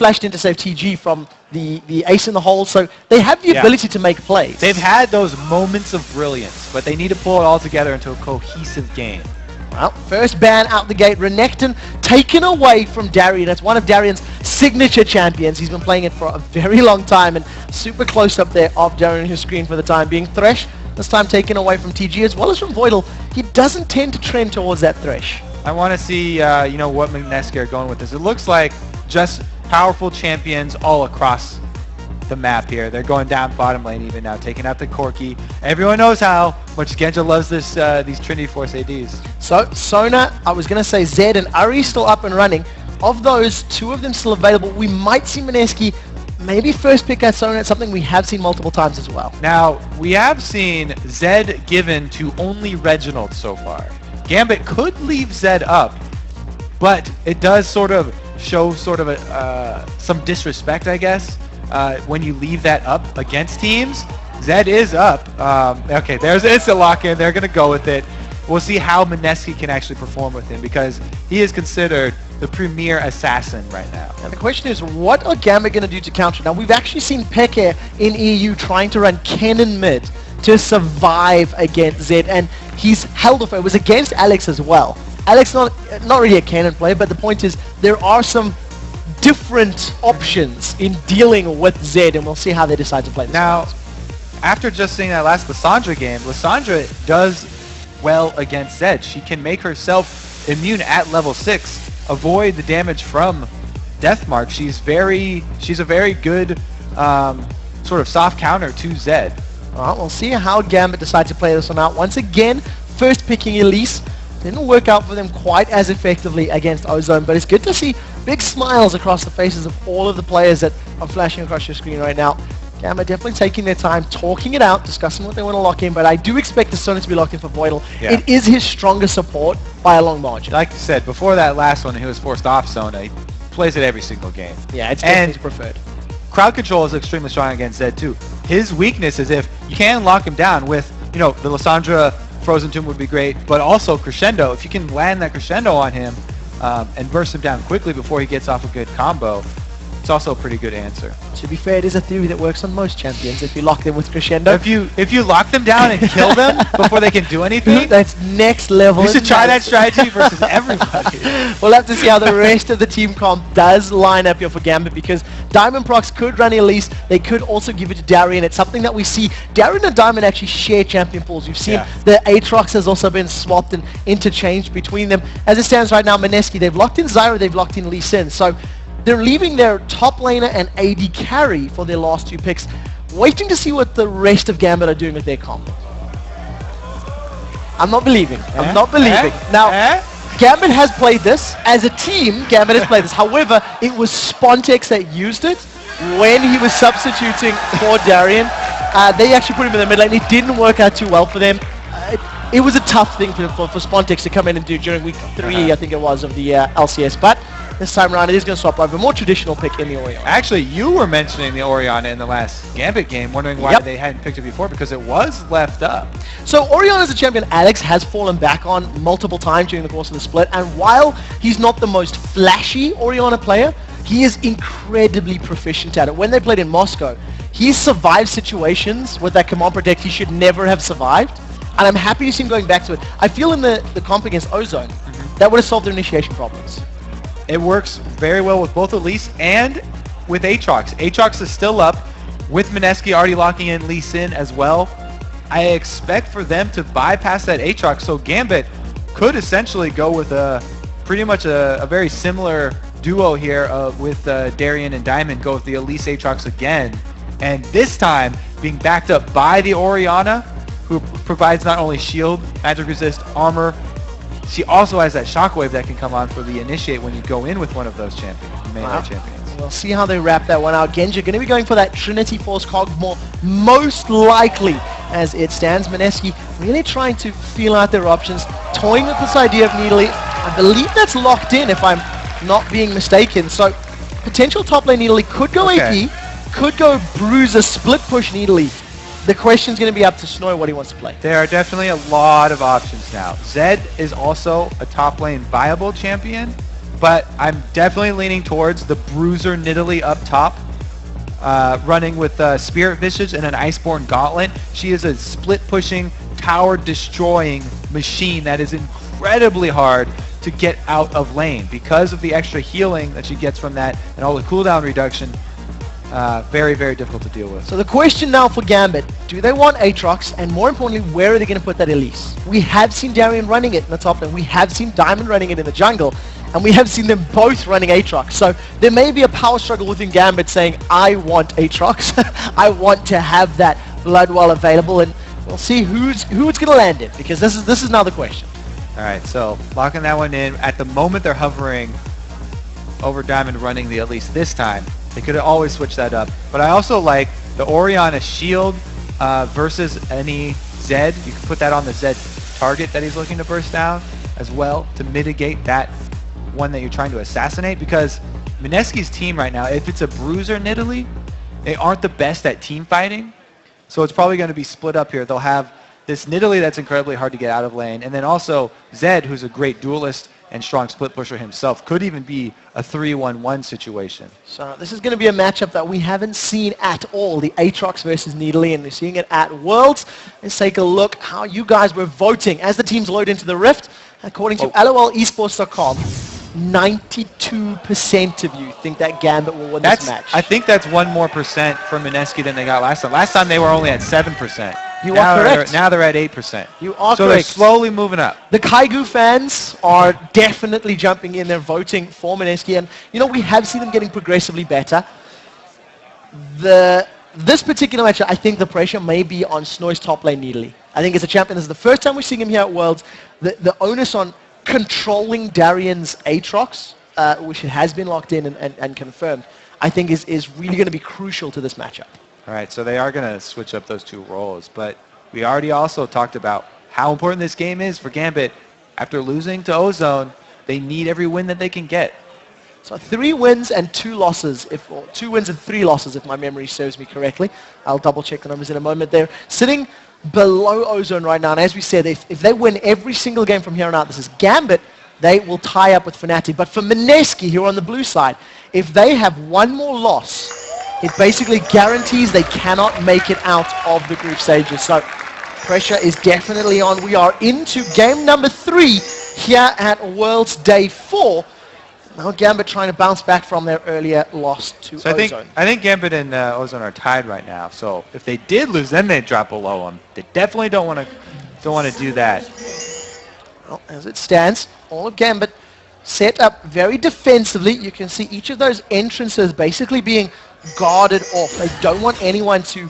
flashed in to save TG from the ace in the hole, so they have the ability to make plays. They've had those moments of brilliance, but they need to pull it all together into a cohesive game. Well, first ban out the gate, Renekton taken away from Darien. It's one of Darien's signature champions. He's been playing it for a very long time and super close up there of Darien, his screen for the time being. Thresh, this time taken away from TG as well as from Voidal. He doesn't tend to trend towards that Thresh. I want to see, you know, what MSK are going with this. It looks like just powerful champions all across the map here. They're going down bottom lane even now, taking out the Corki. Everyone knows how much Genja loves this these Trinity Force ADs. So, Sona, I was going to say Zed and Ari still up and running. Of those, 2 of them still available. We might see MSK maybe first pick at Sona. It's something we have seen multiple times as well. Now, we have seen Zed given to only Reginald so far. Gambit could leave Zed up, but it does sort of show sort of some disrespect, I guess, when you leave that up against teams. Zed is up. Okay, there's an instant lock-in. They're going to go with it. We'll see how MSK can actually perform with him because he is considered the premier assassin right now. And the question is, what are Gambit going to do to counter? Now, we've actually seen Peke in EU trying to run Kennen mid to survive against Zed, and he's held off. It was against Alex as well. Alex, not really a Kennen player, but the point is there are some different options in dealing with Zed, and we'll see how they decide to play this. Now, after just seeing that last Lissandra game, Lissandra does well against Zed. She can make herself immune at level 6, avoid the damage from Deathmark. She's a very good sort of soft counter to Zed. Alright, we'll see how Gambit decides to play this one out. Once again, first picking Elise. Didn't work out for them quite as effectively against Ozone, but it's good to see big smiles across the faces of all of the players that are flashing across your screen right now. Gambit definitely taking their time, talking it out, discussing what they want to lock in, but I do expect the Sona to be locked in for Voidal. Yeah. It is his strongest support by a long margin. Like you said, before that last one, he was forced off Sona. He plays it every single game. Yeah, it's definitely preferred. Crowd control is extremely strong against Zed too. His weakness is if you can lock him down with, you know, the Lissandra Frozen Tomb would be great, but also Crescendo. If you can land that Crescendo on him and burst him down quickly before he gets off a good combo, it's also a pretty good answer. To be fair, it is a theory that works on most champions if you lock them with Crescendo. If you lock them down and kill them before they can do anything, that's next level. You should try that strategy versus everybody. We'll have to see how the rest of the team comp does line up here for Gambit, because Diamond Prox could run Elise. They could also give it to Darien. It's something that we see. Darien and Diamond actually share champion pools. You've seen the Aatrox has also been swapped and interchanged between them. As it stands right now, MSK, they've locked in Zyra, they've locked in Lee Sin. So they're leaving their top laner and AD carry for their last 2 picks, waiting to see what the rest of Gambit are doing with their comp. I'm not believing. I'm not believing. Now, Gambit has played this. As a team, Gambit has played this. However, it was Spontex that used it when he was substituting for Darien. They actually put him in the mid lane. It didn't work out too well for them. It was a tough thing for Spontex to come in and do during week 3, I think it was, of the LCS. But this time around, it is going to swap over. More traditional pick in the Orianna. Actually, you were mentioning the Orianna in the last Gambit game, wondering why they hadn't picked it before, because it was left up. So Orianna is a champion Alex has fallen back on multiple times during the course of the split, and while he's not the most flashy Orianna player, he is incredibly proficient at it. When they played in Moscow, he survived situations with that command protect he should never have survived, and I'm happy to see him going back to it. I feel in the comp against Ozone, that would have solved their initiation problems. It works very well with both Elise and with Aatrox. Aatrox is still up, with MSK already locking in Lee Sin as well. I expect for them to bypass that Aatrox, so Gambit could essentially go with pretty much a very similar duo here with Darien and Diamond, go with the Elise Aatrox again, and this time being backed up by the Orianna, who provides not only shield, magic resist, armor. She also has that shockwave that can come on for the initiate when you go in with one of those champions, melee champions. We'll see how they wrap that one out. Genja going to be going for that Trinity Force Cogmore, most likely, as it stands. MSK really trying to feel out their options, toying with this idea of Needly. I believe that's locked in, if I'm not being mistaken. So potential top lane Needly could go AP, could go Bruiser, split push Needly. The question's going to be up to Snow what he wants to play. There are definitely a lot of options now. Zed is also a top lane viable champion, but I'm definitely leaning towards the Bruiser Nidalee up top, running with Spirit Visage and an Iceborne Gauntlet. She is a split-pushing, tower-destroying machine that is incredibly hard to get out of lane because of the extra healing that she gets from that and all the cooldown reduction. Very, very difficult to deal with. So the question now for Gambit, do they want Aatrox, and more importantly, where are they going to put that Elise? We have seen Darien running it in the top lane, we have seen Diamond running it in the jungle, and we have seen them both running Aatrox. So there may be a power struggle within Gambit saying, I want Aatrox, I want to have that Bloodwell available, and we'll see who it's going to land in, because this is now the question. Alright, so locking that one in. At the moment they're hovering over Diamond running the Elise this time. They could always switch that up. But I also like the Orianna shield versus any Zed. You can put that on the Zed target that he's looking to burst down as well to mitigate that one that you're trying to assassinate, because Mineski's team right now, if it's a Bruiser Nidalee, they aren't the best at team fighting. So it's probably going to be split up here. They'll have this Nidalee that's incredibly hard to get out of lane, and then also Zed, who's a great duelist and strong split pusher himself, could even be a 3-1-1 situation. So this is going to be a matchup that we haven't seen at all, the Aatrox versus Nidalee, and we're seeing it at Worlds. Let's take a look how you guys were voting as the teams load into the Rift. According to LOLesports.com, 92% of you think that Gambit will win this match. I think that's 1% more from Mineski than they got last time. Last time they were only at 7%. You are correct. Now they're at 8%. You are so correct. They're slowly moving up. The Kaigu fans are definitely jumping in. They're voting for Mineski, and you know, we have seen them getting progressively better. This particular match, I think the pressure may be on Snoy's top lane Nidalee. I think as a champion, this is the first time we're seeing him here at Worlds. The onus on controlling Darien's Aatrox, which has been locked in and confirmed, I think is really going to be crucial to this matchup. All right, so they are going to switch up those two roles, but we already also talked about how important this game is for Gambit. After losing to Ozone, they need every win that they can get. So 3 wins and 2 losses, or 2 wins and 3 losses, if my memory serves me correctly. I'll double check the numbers in a moment. They're sitting below Ozone right now, and as we said, if they win every single game from here on out, this is Gambit, they will tie up with Fnatic. But for Mineski here on the blue side, if they have one more loss, it basically guarantees they cannot make it out of the group stages. So pressure is definitely on. We are into game number 3 here at Worlds Day 4. Now Gambit trying to bounce back from their earlier loss to Ozone. I think Gambit and Ozone are tied right now. So if they did lose, then they'd drop below them. They definitely don't want to do that. Well, as it stands, all of Gambit set up very defensively. You can see each of those entrances basically being guarded off. They don't want anyone to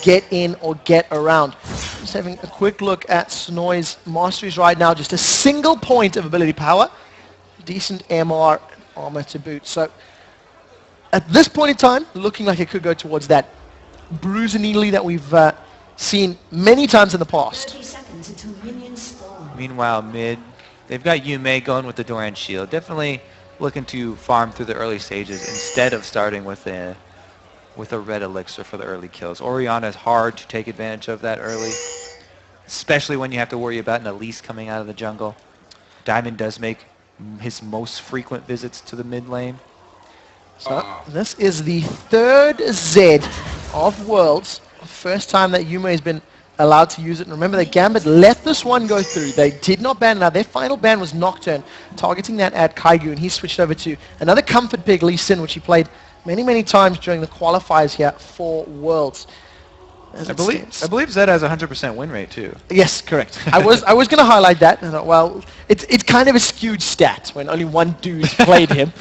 get in or get around. Just having a quick look at Snoy's masteries right now. Just a single point of ability power. Decent MR armor to boot. So at this point in time, looking like it could go towards that Bruiser Nidalee that we've seen many times in the past. 30 seconds until minions spawn. Meanwhile, mid, they've got Yume going with the Doran shield. Definitely looking to farm through the early stages instead of starting with a red elixir for the early kills. Orianna is hard to take advantage of that early, especially when you have to worry about an Elise coming out of the jungle. Diamond does make his most frequent visits to the mid lane. So this is the 3rd Z of Worlds. First time that Yume has been allowed to use it. And remember that Gambit let this one go through. They did not ban. Now their final ban was Nocturne, targeting that at Kaigu, and he switched over to another comfort pick, Lee Sin, which he played many times during the qualifiers here for Worlds. I believe Zed has a 100% win rate too. Yes, correct. I was going to highlight that. I thought, well, it's kind of a skewed stat when only one dude played him,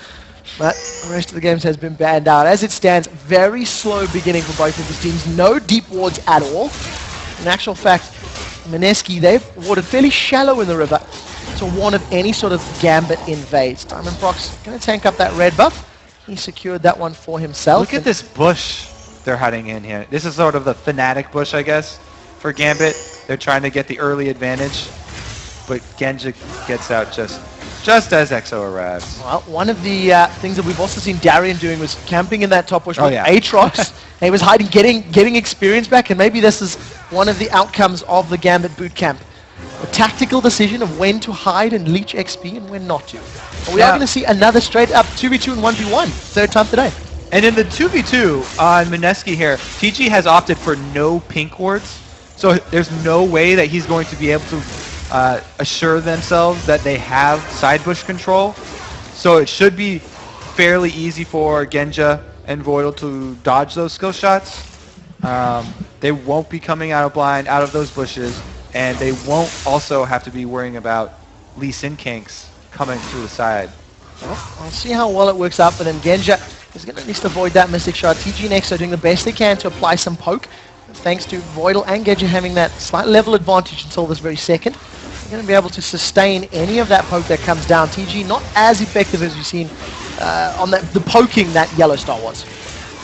but the rest of the games has been banned out. As it stands, very slow beginning for both of these teams. No deep wards at all. In actual fact, Mineski, they've warded fairly shallow in the river to warn of any sort of Gambit invades. Diamond Prox going to tank up that red buff. He secured that one for himself. Look at this bush they're hiding in here. This is sort of the Fnatic bush, I guess, for Gambit. They're trying to get the early advantage, but Genji gets out just as EXO arrives. Well, one of the things that we've also seen Darien doing was camping in that top bush with yeah. Aatrox. He was hiding, getting experience back, and maybe this is one of the outcomes of the Gambit bootcamp. A tactical decision of when to hide and leech XP and when not to. We are going to see another straight up 2v2 and 1v1, third time today. And in the 2v2 on Mineski here, TG has opted for no pink wards. So there's no way that he's going to be able to assure themselves that they have side bush control. So it should be fairly easy for Genja and Voidal to dodge those skill shots. They won't be coming out of blind, out of those bushes, and they won't also have to be worrying about Lee Sin Kinks coming through the side. Well, I'll see how well it works out for them. Genja is going to at least avoid that mystic shot. TG next are doing the best they can to apply some poke. Thanks to Voidal and Genja having that slight level advantage until this very second. They're going to be able to sustain any of that poke that comes down. TG not as effective as we've seen on the poking that Yellow Star was.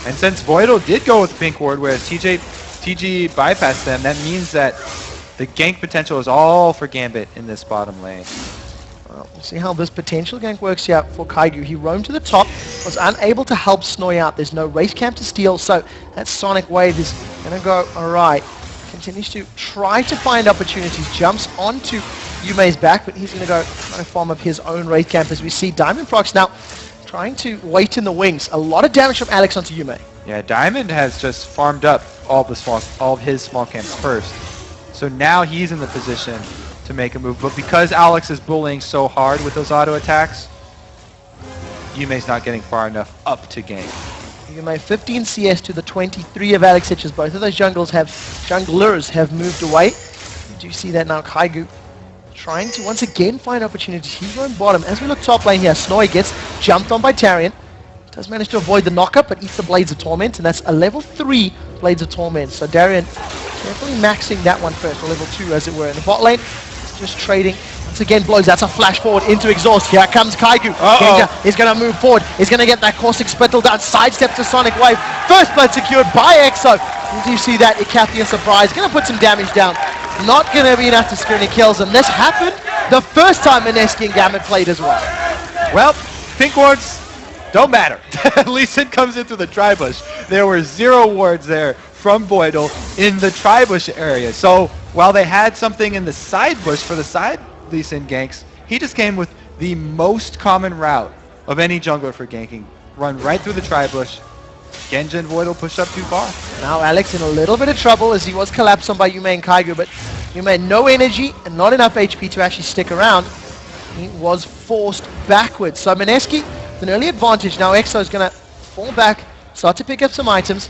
And since Voidal did go with pink ward, whereas TG bypassed them, that means that the gank potential is all for Gambit in this bottom lane. Well, we'll see how this potential gank works here for Kaigu. He roamed to the top, was unable to help Snoy out. There's no race camp to steal, so that Sonic Wave is going to go alright. Continues to try to find opportunities, jumps onto Yumei's back, but he's going to go try to farm up his own race camp as we see Diamond Prox now trying to wait in the wings. A lot of damage from Alex onto Yumei. Yeah, Diamond has just farmed up all of his small camps first. So now he's in the position to make a move. But because Alex is bullying so hard with those auto attacks, Yumei's not getting far enough up to gank. Yumei 15 CS to the 23 of Alex Hitches. Both of those junglers have moved away. You do see that now. Kaigu trying to once again find opportunities. He's going bottom. As we look top lane here, Snoy gets jumped on by Tarion. Does manage to avoid the knockup, but eats the Blades of Torment, and that's a level 3 Blades of Torment. So Darian carefully maxing that one first, or level 2 as it were. In the bot lane, just trading. Once again, blows. That's a flash forward into exhaust. Here comes Kaigu. Genja is going to move forward. He's going to get that caustic spittle down. Sidestep to Sonic Wave. First blood secured by EXO. You do see that. Ikathi surprise. Going to put some damage down. Not going to be enough to secure any kills. And this happened the first time Mineski and Gambit played as well. Well, pink wards don't matter. Lee Sin comes into the tri-bush. There were 0 wards there from Voidal in the tri-bush area. So while they had something in the side bush for the side Lee Sin ganks, he just came with the most common route of any jungler for ganking. Run right through the tri-bush. Genja and Voidal pushed up too far. Now Alex in a little bit of trouble as he was collapsed on by Yumei and Kaigu, but Yumei had no energy and not enough HP to actually stick around. He was forced backwards. So Mineski with an early advantage. Now EXO is going to fall back, start to pick up some items.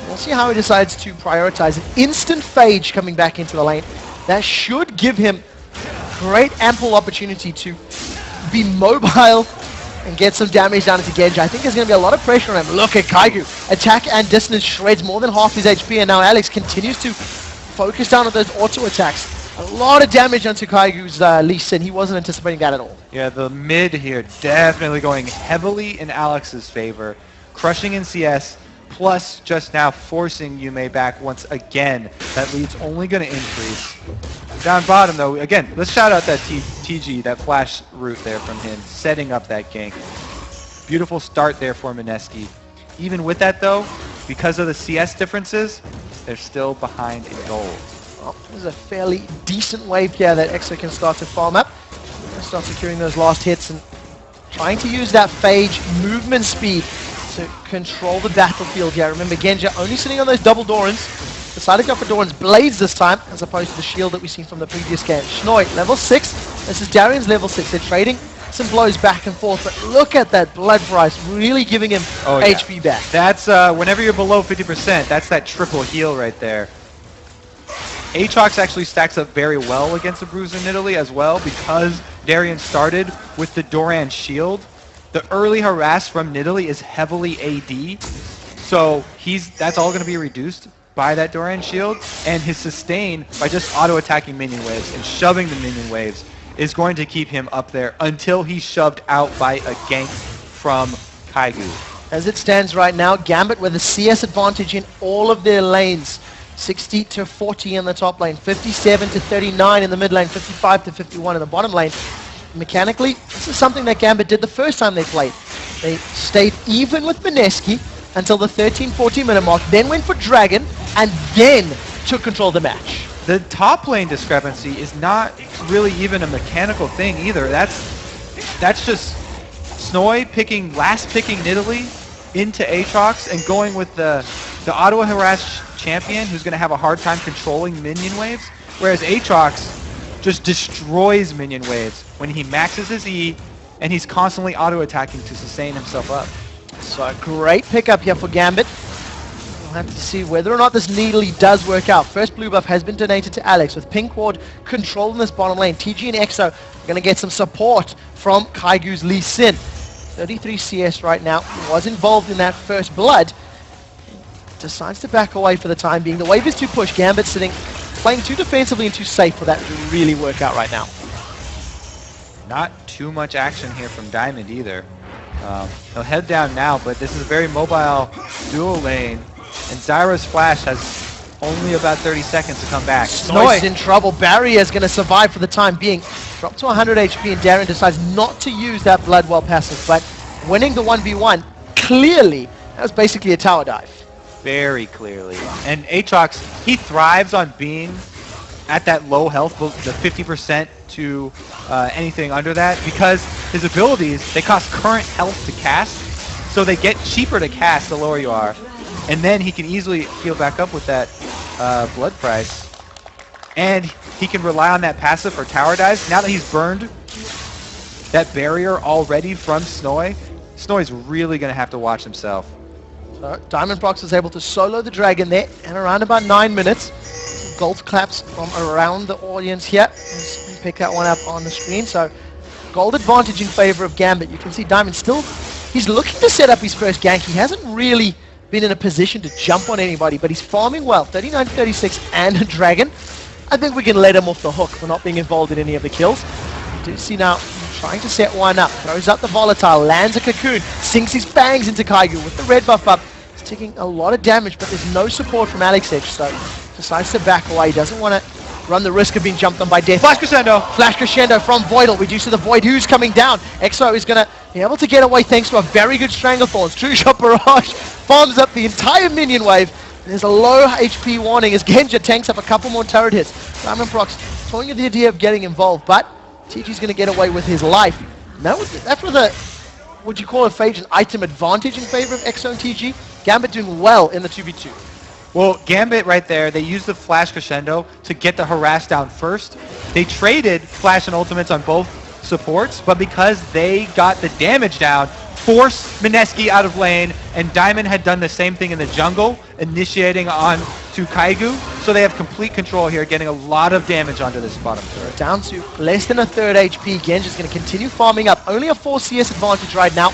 We'll see how he decides to prioritize an instant phage coming back into the lane. That should give him great ample opportunity to be mobile and get some damage down into Genja. I think there's going to be a lot of pressure on him. Look at Kaigu. Attack and distance shreds more than half his HP, and now Alex continues to focus down on those auto attacks. A lot of damage onto Kaigu's Lee Sin. He wasn't anticipating that at all. Yeah, the mid here definitely going heavily in Alex's favor. Crushing in CS, plus just now forcing Yumei back once again. That lead's only going to increase. Down bottom, though, again, let's shout out that TG, that flash route there from him, setting up that gank. Beautiful start there for Mineski. Even with that, though, because of the CS differences, they're still behind in gold. Well, there's a fairly decent wave here that EXO can start to farm up. Start securing those last hits and trying to use that phage movement speed to control the battlefield here. Remember, Genja only sitting on those double Dorans. Decided to go for Doran's Blades this time, as opposed to the shield that we've seen from the previous game. Snoy, level 6. This is Darian's level 6. They're trading some blows back and forth, but look at that blood price, really giving him HP back. That's, whenever you're below 50%, that's that triple heal right there. Aatrox actually stacks up very well against the Bruiser Nidalee as well, because Darian started with the Doran shield. The early harass from Nidalee is heavily AD, so that's all going to be reduced by that Doran shield, and his sustain by just auto-attacking minion waves and shoving the minion waves is going to keep him up there until he's shoved out by a gank from Kaigu. As it stands right now, Gambit with a CS advantage in all of their lanes. 60 to 40 in the top lane, 57 to 39 in the mid lane, 55 to 51 in the bottom lane. Mechanically, this is something that Gambit did the first time they played. They stayed even with Mineski until the 13-14 minute mark, then went for Dragon, and then took control of the match. The top lane discrepancy is not really even a mechanical thing either. That's just Snoy last picking Nidalee into Aatrox and going with the auto harass champion who's going to have a hard time controlling minion waves, whereas Aatrox just destroys minion waves when he maxes his E and he's constantly auto attacking to sustain himself up. So a great pickup here for Gambit. We'll have to see whether or not this Nidalee does work out. First blue buff has been donated to Alex with Pink Ward controlling this bottom lane. TG and EXO are going to get some support from Kaigu's Lee Sin. 33 CS right now. He was involved in that first blood. Decides to back away for the time being. The wave is too push. Gambit playing too defensively and too safe for that to really work out right now. Not too much action here from Diamond either. He'll head down now, but this is a very mobile dual lane, and Zyra's flash has only about 30 seconds to come back. Snoy's in trouble. Barrier's going to survive for the time being. Dropped to 100 HP, and Darren decides not to use that Bloodwell passive, but winning the 1v1, clearly, that was basically a tower dive. Very clearly. And Aatrox, he thrives on being at that low health, the 50% to anything under that, because his abilities, they cost current health to cast, so they get cheaper to cast the lower you are, and then he can easily heal back up with that blood price. And he can rely on that passive for tower dives. Now that he's burned that barrier already from Snoy, Snoy's really going to have to watch himself. So Diamondprox was able to solo the dragon there, and around about 9 minutes. Gold claps from around the audience here. Let's pick that one up on the screen. So gold advantage in favor of Gambit. You can see Diamond still, he's looking to set up his first gank. He hasn't really been in a position to jump on anybody, but he's farming well. 39-36 and a dragon. I think we can let him off the hook for not being involved in any of the kills. You do see now trying to set one up. Throws up the volatile, lands a cocoon, sinks his bangs into Kaigu with the red buff up. He's taking a lot of damage, but there's no support from Alex Edge, so decides to back away. He doesn't want to run the risk of being jumped on by death. Flash Crescendo! Flash Crescendo from Voidal. We do see the Void who's coming down. EXO is going to be able to get away thanks to a very good Stranglethorns. True Shot Barrage farms up the entire minion wave. There's a low HP warning as Genja tanks up a couple more turret hits. Diamondprox toying with the idea of getting involved, but TG's going to get away with his life. Now, that's with a, would you call it Phage, an item advantage in favor of EXO and TG? Gambit doing well in the 2v2. Well, Gambit right there, they used the Flash Crescendo to get the harass down first. They traded Flash and Ultimates on both supports, but because they got the damage down, forced Mineski out of lane, and Diamond had done the same thing in the jungle, initiating on to Kaigu, so they have complete control here, getting a lot of damage onto this bottom turret. Down to less than a third HP. Genja's going to continue farming up. Only a 4 CS advantage right now,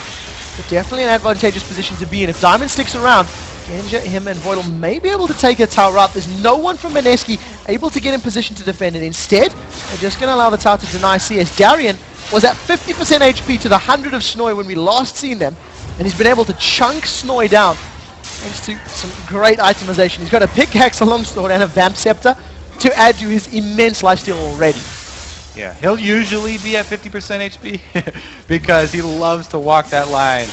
but definitely an advantageous position to be in. If Diamond sticks around, Genja, him, and Voidal may be able to take a tower up. There's no one from Mineski able to get in position to defend it. Instead, they're just going to allow the tower to deny CS. Darien was at 50% HP to the 100 of Snoy when we last seen them, and he's been able to chunk Snoy down thanks to some great itemization. He's got a pickaxe, a longsword, and a Vamp Scepter to add to his immense lifesteal already. Yeah, he'll usually be at 50% HP because he loves to walk that line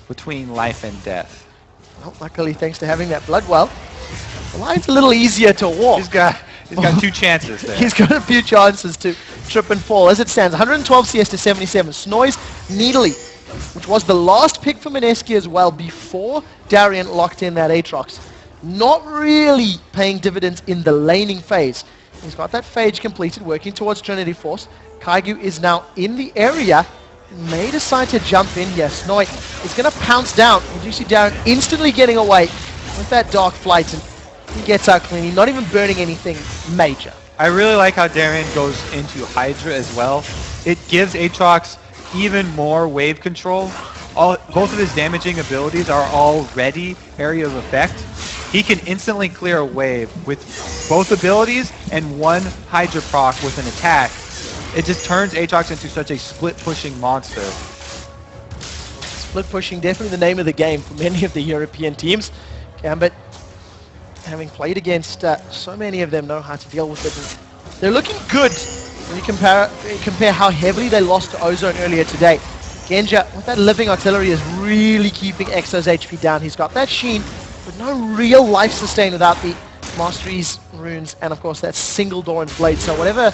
between life and death. Well, luckily, thanks to having that Bloodwell, the line's a little easier to walk. He's got 2 chances there. He's got a few chances to trip and fall. As it stands, 112 CS to 77. Snoy's Nidalee, which was the last pick for Mineski as well before Darien locked in that Aatrox, not really paying dividends in the laning phase. He's got that phage completed, working towards Trinity Force. Kaigu is now in the area, may decide to jump in here. Snoy is going to pounce down. You do see Darren instantly getting away with that Dark Flight, and he gets out clean. He's not even burning anything major. I really like how Darien goes into Hydra as well. It gives Aatrox even more wave control. Both of his damaging abilities are already area of effect. He can instantly clear a wave with both abilities and one Hydra proc with an attack. It just turns Aatrox into such a split-pushing monster. Split pushing, definitely the name of the game for many of the European teams. Gambit, having played against so many of them, know how to deal with it. And they're looking good when you compare how heavily they lost to Ozone earlier today. Genja, with that living artillery, is really keeping EXO's HP down. He's got that Sheen with no real life sustain without the Masteries runes, and of course that single Doran's Blade. So whatever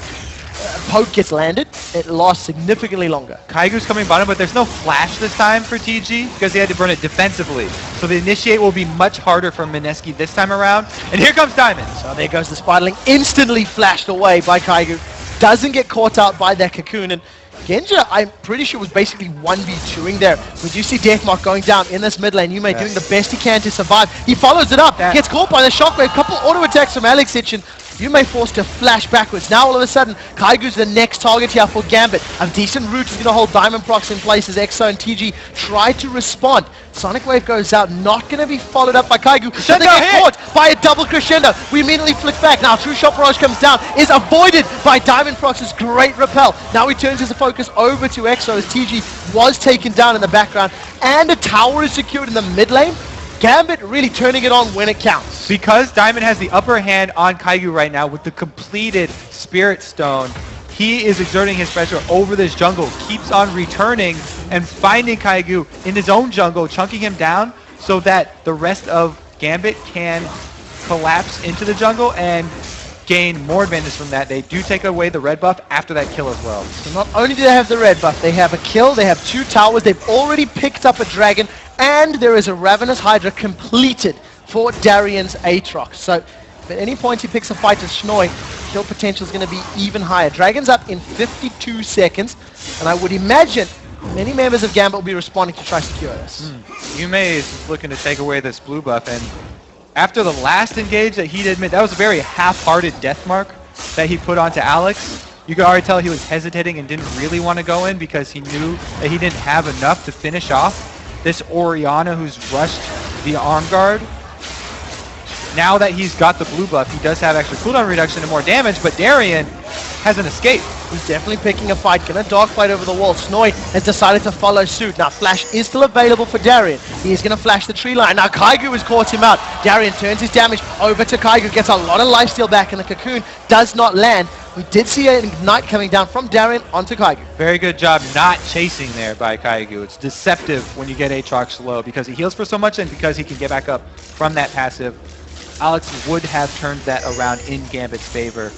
poke gets landed, it lasts significantly longer. Kaigu's coming bottom, but there's no flash this time for TG because he had to burn it defensively. So the initiate will be much harder for MSK this time around. And here comes Diamond. So there goes the Spiderling, instantly flashed away by Kaigu. Doesn't get caught out by that Cocoon, and Genja, I'm pretty sure, was basically 1v2ing there. We do see Deathmark going down in this mid lane. Yume doing the best he can to survive. He follows it up, gets caught by the shockwave. Couple auto attacks from Alexic, and Yume forced to flash backwards. Now all of a sudden, Kaigu's the next target here for Gambit. A decent route is going to hold Diamond Prox in place as EXO and TG try to respond. Sonic Wave goes out, not going to be followed up by Kaigu. But they get caught by a double crescendo. We immediately flick back. Now True Shot Barrage comes down, is avoided by Diamond Prox's great repel. Now he turns his focus over to EXO as TG was taken down in the background, and a tower is secured in the mid lane. Gambit really turning it on when it counts. Because Diamond has the upper hand on Kaigu right now with the completed Spirit Stone, he is exerting his pressure over this jungle, keeps on returning and finding Kaigu in his own jungle, chunking him down so that the rest of Gambit can collapse into the jungle and gain more advantage from that. They do take away the red buff after that kill as well. So not only do they have the red buff, they have a kill, they have 2 towers, they've already picked up a dragon, and there is a Ravenous Hydra completed for Darian's Aatrox. So if at any point he picks a fight with Schnoi, kill potential is going to be even higher. Dragon's up in 52 seconds, and I would imagine many members of Gambit will be responding to try to secure this. Yume is looking to take away this blue buff, and after the last engage that he did admit, that was a very half-hearted death mark that he put onto Alex. You could already tell he was hesitating and didn't really want to go in because he knew that he didn't have enough to finish off this Orianna who's rushed the arm guard. Now that he's got the blue buff, he does have extra cooldown reduction and more damage, but Darian has an escape. He's definitely picking a fight, gonna dogfight over the wall. Schnoi has decided to follow suit. Now Flash is still available for Darian. He is gonna flash the tree line. Now Kaigu has caught him out. Darian turns his damage over to Kaigu, gets a lot of lifesteal back, and the Cocoon does not land. We did see an Ignite coming down from Darian onto Kaigu. Very good job not chasing there by Kaigu. It's deceptive when you get Aatrox low because he heals for so much and because he can get back up from that passive. Alex would have turned that around in Gambit's favor.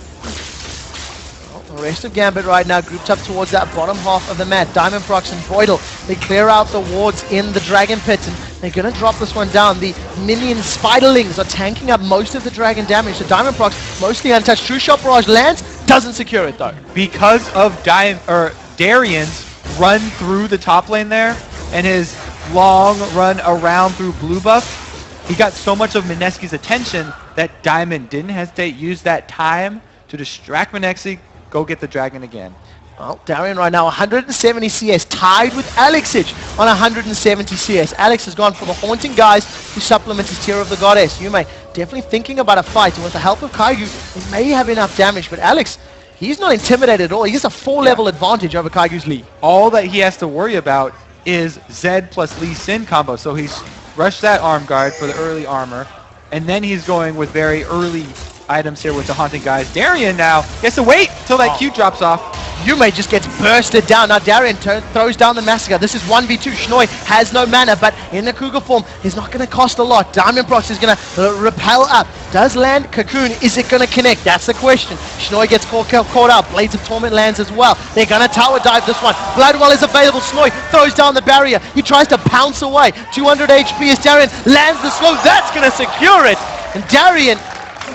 The rest of Gambit right now grouped up towards that bottom half of the map. Diamond Prox and Voidal, they clear out the wards in the Dragon Pit, and they're going to drop this one down. The minion Spiderlings are tanking up most of the Dragon damage, so Diamond Prox mostly untouched. True Shot Barrage lands, doesn't secure it though. Because of Darian's run through the top lane there, and his long run around through blue buff, he got so much of MSK's attention that Diamond didn't hesitate, used that time to distract MSK, go get the dragon again. Well, Darian right now 170 CS, tied with Alexic on 170 CS. Alex has gone for the Haunting Guys to supplement his Tear of the Goddess. Yume definitely thinking about a fight, and with the help of Kaigu, he may have enough damage, but Alex, he's not intimidated at all. He has a 4-level advantage over Kaigu's Lee. All that he has to worry about is Zed plus Lee Sin combo, so he's rushed that arm guard for the early armor, and then he's going with very early items here with the Haunting Guys. Darian now gets to wait till that Q drops off. Yume just gets bursted down. Now Darian throws down the Massacre. This is 1v2. Schnoi has no mana, but in the Cougar form, he's not going to cost a lot. Diamond Prox is going to repel up. Does land Cocoon? Is it going to connect? That's the question. Schnoi gets caught out. Blades of Torment lands as well. They're going to tower dive this one. Bloodwell is available. Schnoi throws down the barrier. He tries to pounce away. 200 HP as Darian lands the slow. That's going to secure it. And Darian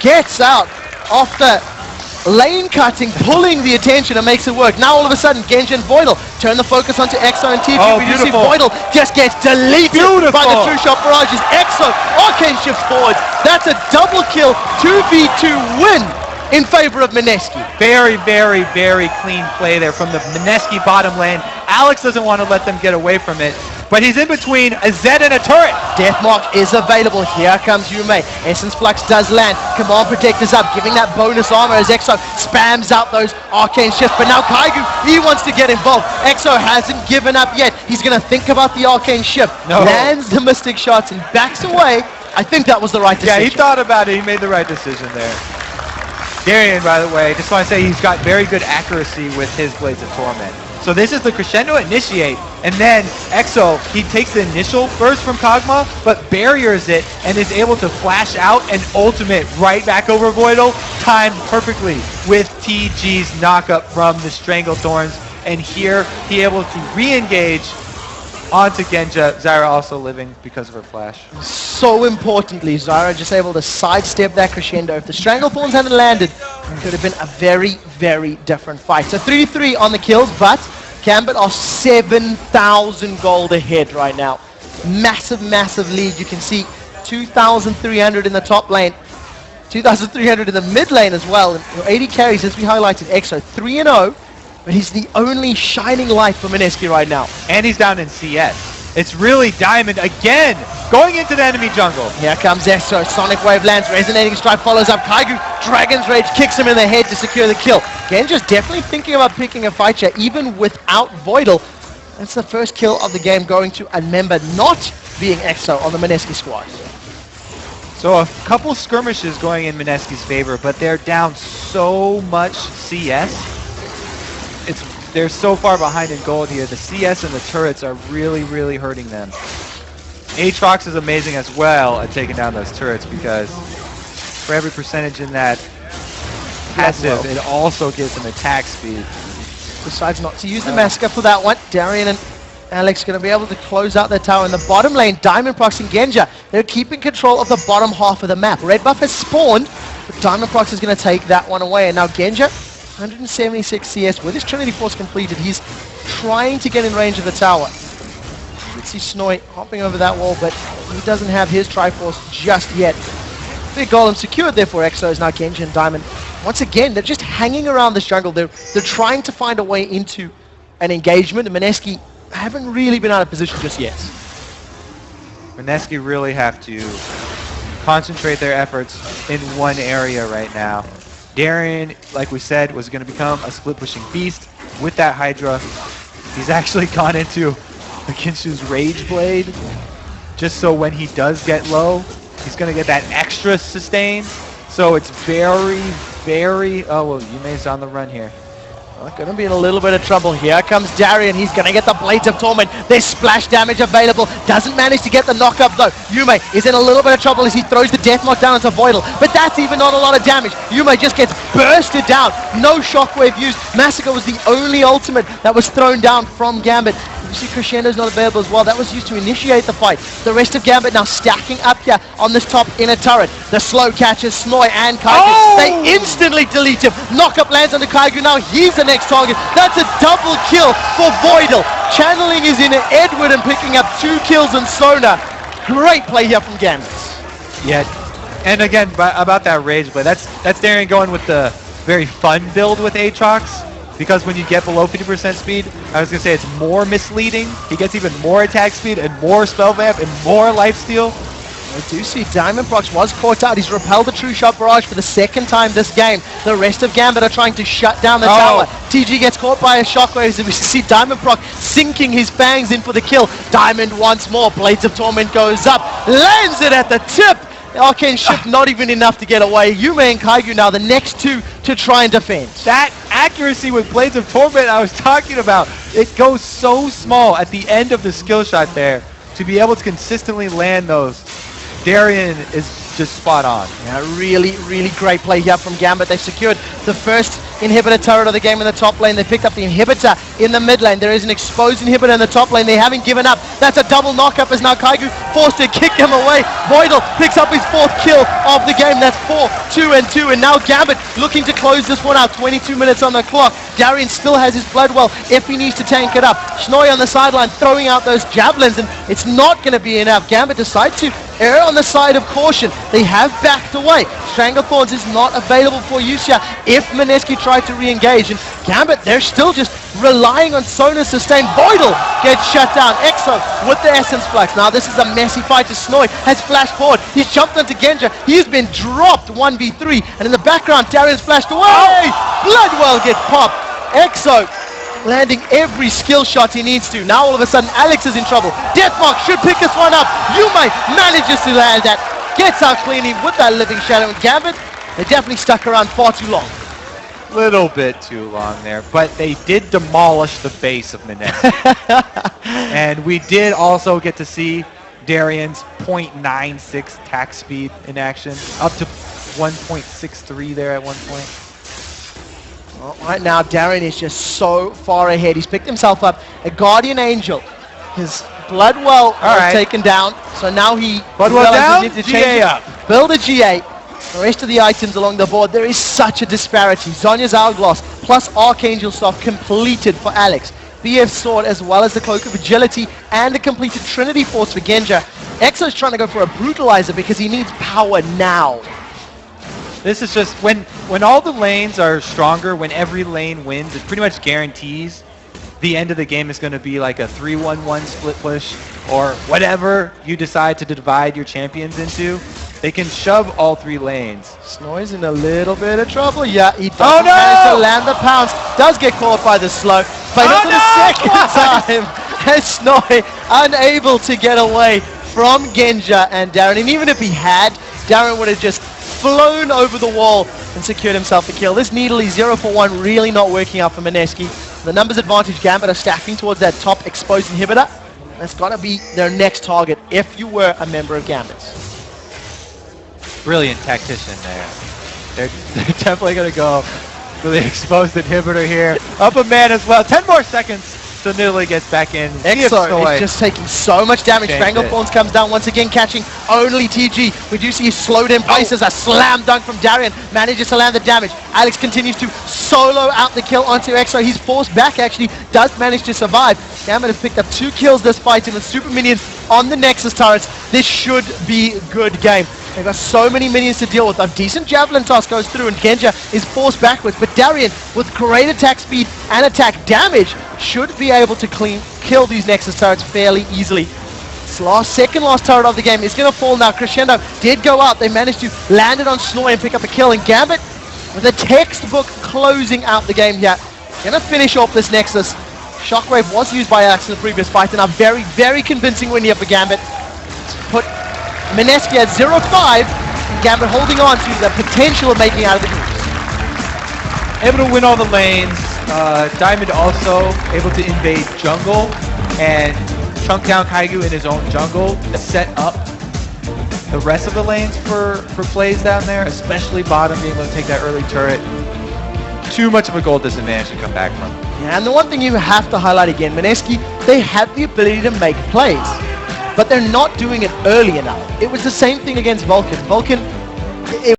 gets out after lane cutting, pulling the attention, and makes it work. Now all of a sudden, Genji and Voidal turn the focus onto EXO and TG. Oh, but you see Voidal just gets deleted by the True Shot Barrages. EXO, Arcane shifts forward. That's a double kill, 2v2 win in favor of MSK. Very, very, very clean play there from the MSK bottom lane. Alex doesn't want to let them get away from it, but he's in between a Zed and a turret. Deathmark is available. Here comes Yume. Essence Flux does land. Command Protector's up, giving that bonus armor as EXO spams out those arcane shifts. But now Kaigu, he wants to get involved. EXO hasn't given up yet. He's going to think about the arcane shift. No. Lands the Mystic Shots and backs away. I think that was the right decision. Yeah, he thought about it. He made the right decision there. Darian, by the way, just want to say he's got very good accuracy with his Blades of Torment. So this is the crescendo initiate, and then EXO, he takes the initial burst from Kog'Maw, but barriers it and is able to flash out and ultimate right back over Voidal, timed perfectly with TG's knockup from the Stranglethorns. and here he able to re-engage onto Genja. Zyra also living because of her flash. So importantly, Zyra just able to sidestep that crescendo. If the Stranglethorns hadn't landed, it could have been a very, very different fight. So 3-3 on the kills, but Gambit are 7,000 gold ahead right now. Massive, massive lead. You can see 2,300 in the top lane, 2,300 in the mid lane as well. And your 80 carries, as we highlighted, EXO 3-0, but he's the only shining light for MSK right now. And he's down in CS. It's really Diamond again, going into the enemy jungle. Here comes EXO, Sonic Wave lands, Resonating Strike follows up, Kaigu, Dragon's Rage kicks him in the head to secure the kill. Genja's definitely thinking about picking a fight here, even without Voidal. That's the first kill of the game going to a member not being EXO on the MSK squad. So a couple skirmishes going in MSK's favor, but they're down so much CS. They're so far behind in gold here. The CS and the turrets are really, really hurting them. Aatrox is amazing as well at taking down those turrets because for every percentage in that passive, it also gives them attack speed. Decides not to use the Massacre for that one. Darian and Alex going to be able to close out their tower in the bottom lane. Diamond Prox and Genja, they're keeping control of the bottom half of the map. Red buff has spawned, but Diamond Prox is going to take that one away. And now Genja, 176 CS with his Trinity Force completed. He's trying to get in range of the tower. You can see Snoy hopping over that wall, but he doesn't have his Triforce just yet. Big golem secured there for EXO. Now Genja and Diamond, once again, they're just hanging around this jungle. They're trying to find a way into an engagement, and MSK haven't really been out of position just yet. MSK really have to concentrate their efforts in one area right now. Darien, like we said, was going to become a split-pushing beast with that Hydra. He's actually gone into Akinsu's Rage Blade, just so when he does get low, he's going to get that extra sustain. So it's very, very... Oh, well, Yume's on the run here. Going to be in a little bit of trouble. Here comes Darian. He's going to get the Blades of Torment. There's splash damage available. Doesn't manage to get the knockup though. Yume is in a little bit of trouble as he throws the Deathmark down into Voidal. But that's even not a lot of damage. Yume just gets bursted down. No shockwave used. Massacre was the only ultimate that was thrown down from Gambit. You see Crescendo's not available as well. That was used to initiate the fight. The rest of Gambit now stacking up here on this top inner turret. The slow catches Snoy and Kaigu. Oh! They instantly delete him. Knockup lands onto Kaigu. Now he's the next target. That's a double kill for Voidal. Channeling is in Edward and picking up 2 kills on Sona. Great play here from Gambit. Yeah, and again, about that Rage Blade, that's Darien going with the very fun build with Aatrox. Because when you get below 50% speed, I was going to say it's more misleading. He gets even more attack speed and more spell vamp and more lifesteal. I do see Diamond Prox was caught out. He's repelled the True Shot Barrage for the second time this game. The rest of Gambit are trying to shut down the tower. TG gets caught by a shockwave, and we see Diamond Prox sinking his fangs in for the kill. Diamond once more. Blades of Torment goes up. Lands it at the tip. Arcane Shift not even enough to get away. Yume and Kaigu now the next two to try and defend. That accuracy with Blades of Torment I was talking about. It goes so small at the end of the skill shot there. To be able to consistently land those, Darien is just spot on. Yeah, really, really great play here from Gambit. They've secured the first inhibitor turret of the game in the top lane. They picked up the inhibitor in the mid lane. There is an exposed inhibitor in the top lane. They haven't given up. That's a double knockup as now Kaigu forced to kick him away. Voidal picks up his 4th kill of the game. That's 4, 2, and 2. And now Gambit looking to close this one out. 22 minutes on the clock. Darien still has his blood well if he needs to tank it up. Snoy on the sideline throwing out those javelins, and it's not going to be enough. Gambit decides to err on the side of caution. They have backed away. Stranglethorns is not available for use here if MSK try to re-engage, and Gambit, they're still just relying on Sona's sustain. Voidal gets shut down. EXO with the Essence Flux. Now this is a messy fight to Snoy. Has flashed forward. He's jumped onto Genja. He's been dropped 1v3, and in the background, Darien's flashed away. Bloodwell gets popped. EXO landing every skill shot he needs to. Now all of a sudden, Alex is in trouble. Deathmark should pick this one up. Yume manages to land that. Gets out cleanly with that Living Shadow. And Gambit, they definitely stuck around far too long. Little bit too long there, but they did demolish the base of MSK. And we did also get to see Darien's 0.96 attack speed in action, up to 1.63 there at one point. Well, right now, Darren is just so far ahead. He's picked himself up a Guardian Angel. His Bloodwell was taken down, so now he Bloodwell down, needs to GA up. Build a GA. The rest of the items along the board, there is such a disparity. Zhonya's Hourglass plus Archangel Staff completed for Alex. BF Sword as well as the Cloak of Agility and the completed Trinity Force for Genja. Exo's trying to go for a Brutalizer because he needs power now. This is just, when all the lanes are stronger, when every lane wins, it pretty much guarantees the end of the game is going to be like a 3-1-1 split push or whatever you decide to divide your champions into. They can shove all 3 lanes. Snoy's in a little bit of trouble. Yeah, he does manage to land the pounce. Does get caught by the slow. But for the second time, as Snoy unable to get away from Genja and Darren. And even if he had, Darren would have just flown over the wall and secured himself a kill. This needly 0 for 1 really not working out for Mineski. The numbers advantage Gambit are stacking towards that top exposed inhibitor. That's got to be their next target if you were a member of Gambit's. Brilliant tactician there. They're definitely going to go for the exposed inhibitor here. Up a man as well. 10 more seconds so Nidalee gets back in. Exo is just taking so much damage. Stranglethorns comes down once again, catching only TG. We do see he's slowed in place as a slam dunk from Darien. Manages to land the damage. Alex continues to solo out the kill onto Exo. He's forced back, actually, does manage to survive. Gambit has picked up 2 kills this fight, and with super minions on the Nexus turrets, this should be a good game. They've got so many minions to deal with. A decent Javelin toss goes through and Genja is forced backwards. But Darien, with great attack speed and attack damage, should be able to kill these Nexus turrets fairly easily. This second last turret of the game is going to fall now. Crescendo did go out. They managed to land it on Snoy and pick up a kill. And Gambit, with a textbook closing out the game here, going to finish off this Nexus. Shockwave was used by Alex in the previous fight, and a very, very convincing win here for Gambit. Put Mineski at 0-5, Gambit holding on to the potential of making out of the groups. Able to win all the lanes. Diamond also able to invade jungle and chunk down Kaigu in his own jungle to set up the rest of the lanes for plays down there, especially bottom being able to take that early turret. Too much of a goal disadvantage to come back from. Yeah, and the one thing you have to highlight again, Mineski, they have the ability to make plays, but they're not doing it early enough. It was the same thing against Vulcan. Vulcan, it